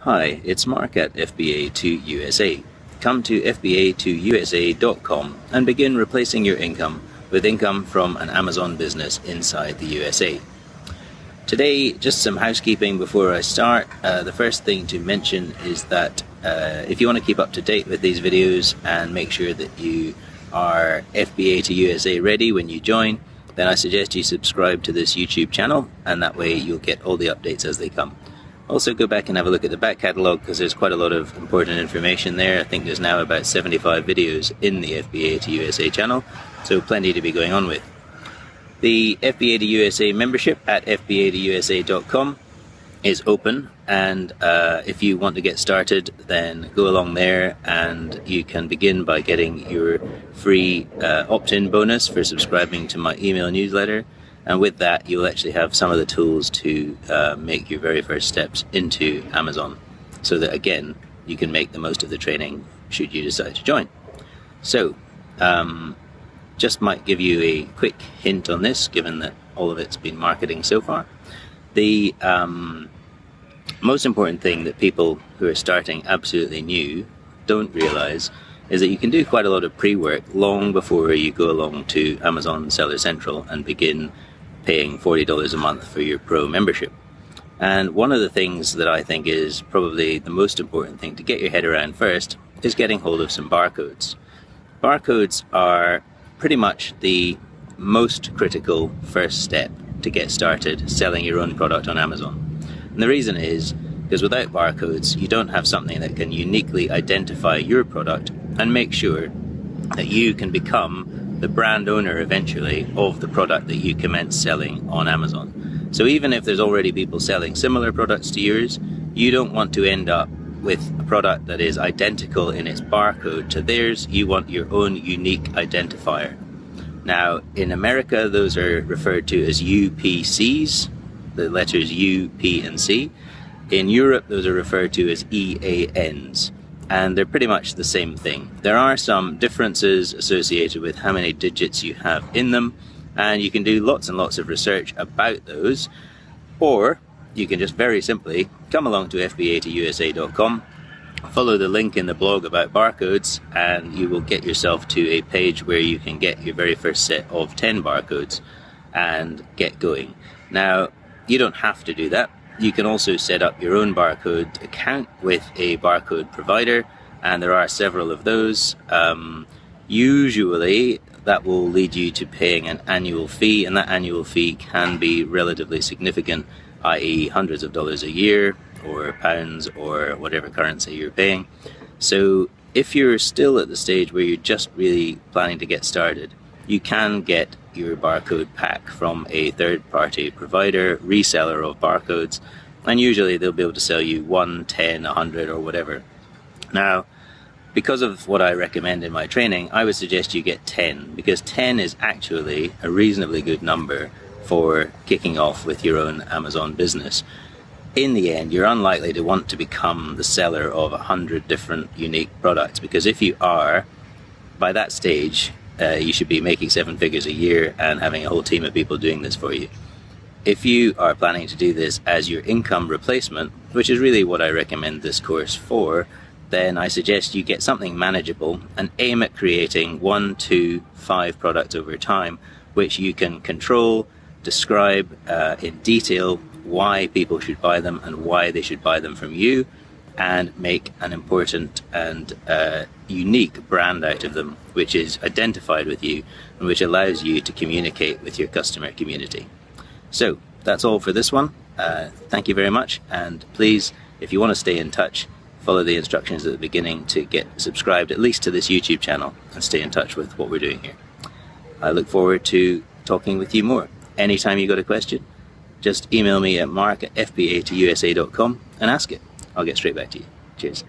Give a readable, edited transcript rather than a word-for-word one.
Hi, it's Mark at FBA2USA. Come to FBA2USA.com and begin replacing your income with income from an Amazon business inside the USA. Today, just some housekeeping before I start. The first thing to mention is that if you want to keep up to date with these videos and make sure that you are FBA2USA ready when you join, then I suggest you subscribe to this YouTube channel, and that way you'll get all the updates as they come. Also, go back and have a look at the back catalogue because there's quite a lot of important information there. I think there's now about 75 videos in the FBA2USA channel, so plenty to be going on with. The FBA2USA membership at FBA2USA.com is open, and if you want to get started, then go along there and you can begin by getting your free opt-in bonus for subscribing to my email newsletter. And with that, you'll actually have some of the tools to make your very first steps into Amazon, so that again, you can make the most of the training should you decide to join. So, just might give you a quick hint on this, given that all of it's been marketing so far. The most important thing that people who are starting absolutely new don't realize is that you can do quite a lot of pre-work long before you go along to Amazon Seller Central and begin paying $40 a month for your Pro membership. And one of the things that I think is probably the most important thing to get your head around first is getting hold of some barcodes. Barcodes are pretty much the most critical first step to get started selling your own product on Amazon. And the reason is because without barcodes, you don't have something that can uniquely identify your product and make sure that you can become the brand owner eventually of the product that you commence selling on Amazon. So even if there's already people selling similar products to yours, you don't want to end up with a product that is identical in its barcode to theirs. You want your own unique identifier. Now, in America, those are referred to as UPCs, the letters U, P, and C. In Europe, those are referred to as EANs. And they're pretty much the same thing. There are some differences associated with how many digits you have in them, and you can do lots and lots of research about those, or you can just very simply come along to FBA2USA.com, follow the link in the blog about barcodes, and you will get yourself to a page where you can get your very first set of 10 barcodes and get going. Now, you don't have to do that. You can also set up your own barcode account with a barcode provider, and there are several of those. Usually that will lead you to paying an annual fee, and that annual fee can be relatively significant, i.e. hundreds of dollars a year or pounds or whatever currency you're paying. So if you're still at the stage where you're just really planning to get started, you can get your barcode pack from a third-party provider, reseller of barcodes, and usually they'll be able to sell you 1, 10, 100 or whatever. Now, because of what I recommend in my training, I would suggest you get 10, because 10 is actually a reasonably good number for kicking off with your own Amazon business. In the end, you're unlikely to want to become the seller of 100 different unique products, because if you are, by that stage, you should be making 7 figures a year and having a whole team of people doing this for you. If you are planning to do this as your income replacement, which is really what I recommend this course for, then I suggest you get something manageable and aim at creating 1, 2, 5 products over time, which you can control, describe in detail why people should buy them and why they should buy them from you, and make an important and unique brand out of them, which is identified with you and which allows you to communicate with your customer community. So that's all for this one. Thank you very much, and please, if you want to stay in touch, follow the instructions at the beginning to get subscribed at least to this YouTube channel and stay in touch with what we're doing here. I look forward to talking with you more. Anytime you got a question, just email me at mark@fba2usa.com and ask it. I'll get straight back to you. Cheers.